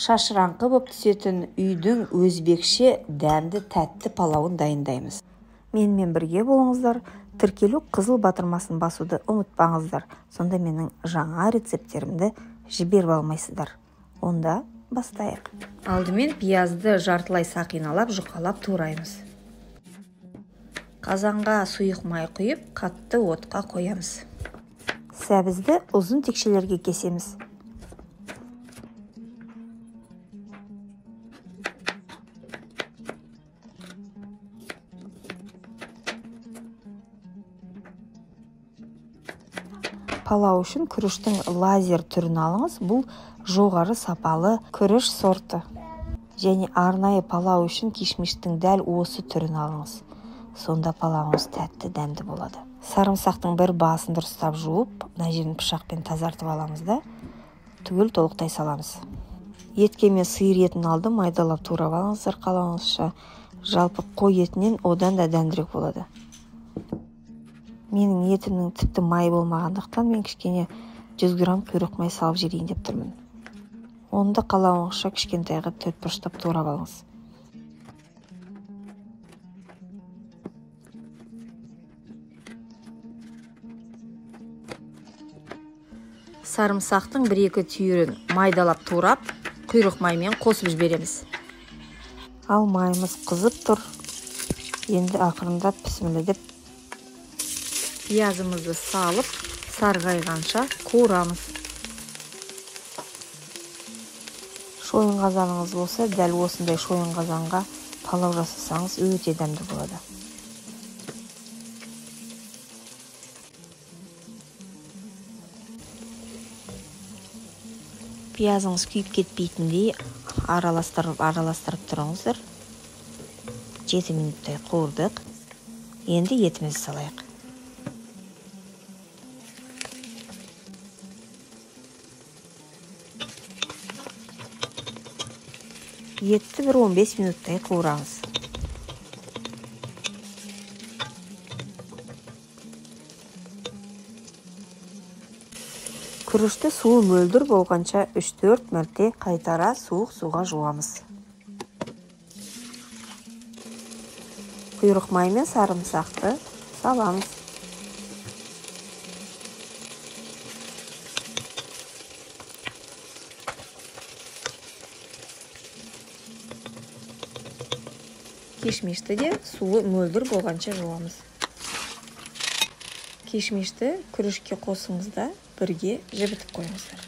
шашыраңқы боп түсетін үйдің өзбекше дәмді тәтті палауын дайындаймыз. Менімен бірге болыңыздар. Тіркелу қызыл батырмасын басуды ұмытпаңыздар. Сонда менің жаңа рецептерімді жіберіп алмайсыздар. Онда бастайық. Алдымен пиязды жартылай сақиналап, жұқалап тураймыз. Қазанға сұйық май құйып, қатты отқа қоямыз. Сәбізді ұзын текшелерге кесеміз. Палау үшін күріштің лазер түрін алыңыз. Бұл жоғары сапалы күріш сорты. Және арнайы палау үшін кишмиштің дәл осы түрін алыңыз. Сонда палауыңыз тәтті дәмді болады. Сарымсақтың бір басын дұрыстап жуып, мына жерін пышақпен тазартып аламыз да, түгел толықтай саламыз. Етке мен сиыр етін алдым, майдалап турап алыңыздар қалауыңызша. Жалпы қой етінен одан да дәмдірек болады. Менің етімнің тіпті май болмағандықтан мен кішкене 100 грамм құйрық май салып жіберейін деп тұрмын. Оны да қалауыңызша кішкентай қылып төртбұрыштап турап алыңыз. Сарымсақтың 1-2 түйірін майдалап турап, құйрық маймен қосып жібереміз. Ал майымыз қызып тұр. Енді ақырындап пісмеледіп пиязымызды салып, сарғайғанша қуырамыз. Шойын қазаныңыз болса, дәл осындай шойын қазанға палау жасасаңыз өте дәмді болады. Пиязыңыз күйіп кетпейтіндей араластырып тұрыңыздар. 7 минуттай қуырдық. Енді етімізді салайық. Етті бір 15 минуттай қуырамыз. Күрішті суы мөлдір болғанша 3-4 мәрте қайтара суық суға жуамыз. Құйрық май мен сарымсақты саламыз. Кишмишті де суы мөлдір болғанша жуамыз. Кишмишті күрішке қосыңызда бірге жібітіп қойыңыздар.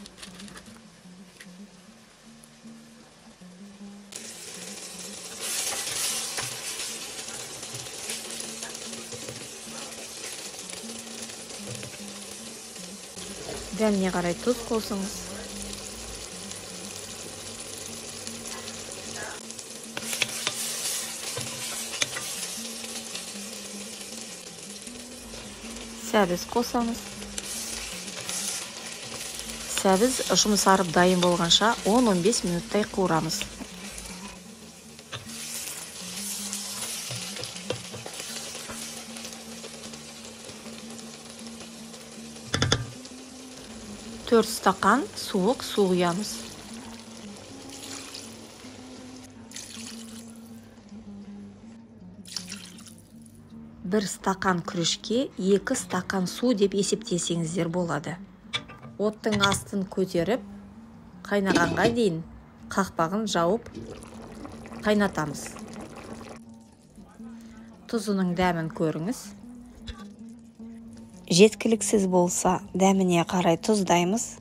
Дәміне қарай тұз қосыңыз. Сәбіз қосамыз. Сәбіз жұмсарып дайын болғанша 10-15 минуттай қуырамыз. Төрт стакан суық су құямыз. Бір стакан күрішке 2 стакан су деп есептесеңіздер болады. Оттың астын көтеріп, қайнағанға дейін қақпағын жауып қайнатамыз. Тұзының дәмін көріңіз. Жеткіліксіз болса, дәміне қарай тұздаймыз.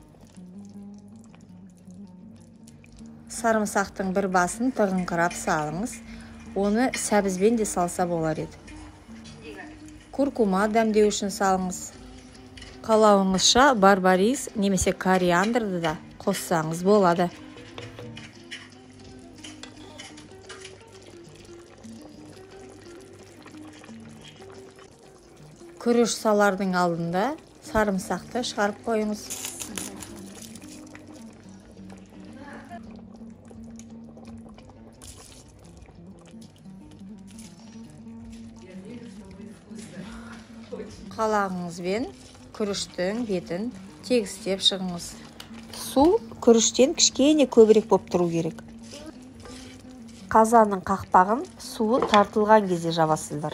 Сарымсақтың бір басын тығынқырап салыңыз. Оны сәбізбен де салса болар еді. Куркума дәмдеу үшін салыңыз. Қалауыңызша барбарис немесе кориандрды да қоссаңыз болады. Күріш салардың алдында сарымсақты шығарып қойыңыз. Қалағыңызбен күріштің бетін тегістеп шығыңыз. Су күріштен кішкене көбірек болып тұру керек. Қазанның қақпағын суы тартылған кезде жабасыздар.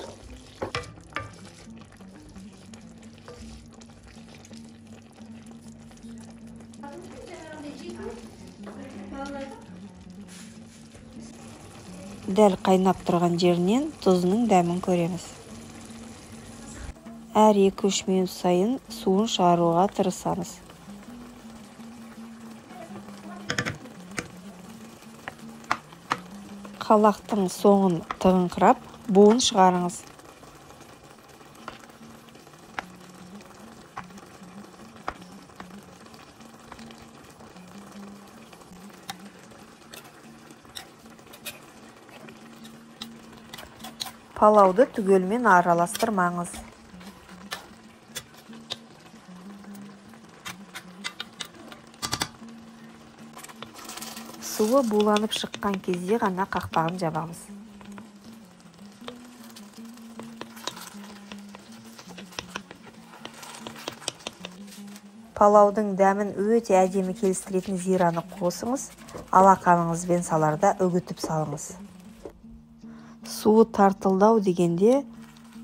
Дәл қайнап тұрған жерінен тұзының дәмін көреміз. Әр 2-3 минут сайын суын шығаруға тырысамыз. Қалақтың соңын тығыңқырап, буын шығарыңыз. Палауды түгелмен араластырмаңыз. Суы буланып шыққан кезде ғана қақпағын жабамыз. Палаудың дәмін өте әдемі келістіретін зираны қосыңыз, алақаныңызбен саларда үгітіп салыңыз. Суы тартылдау дегенде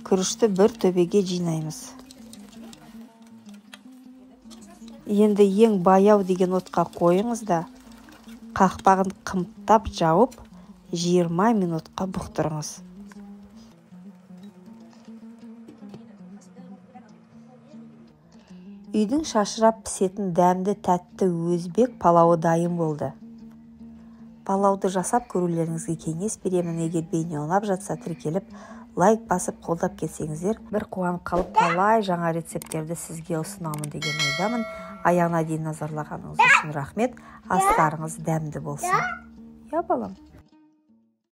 күрішті бір төбеге жинаймыз. Енді ең баяу деген отқа қойыңыз да, қақпағын қымтап жауып, 20 минутқа бұқтырыңыз. Үйдің шашырап пісетін дәмді тәтті өзбек палауы дайын болды. Палауды жасап көрулеріңізге кеңес беремін. Егер бейне ұнап жатса тіркеліп, лайк басып қолдап кетсеңіздер, бір қуанып қалып талай жаңа рецепттерді сізге ұсынамын деген ойдамын. Аяғына дейін назарлағаныңыз үшін рахмет. Астарыңыз дәмді болсын. Я балам.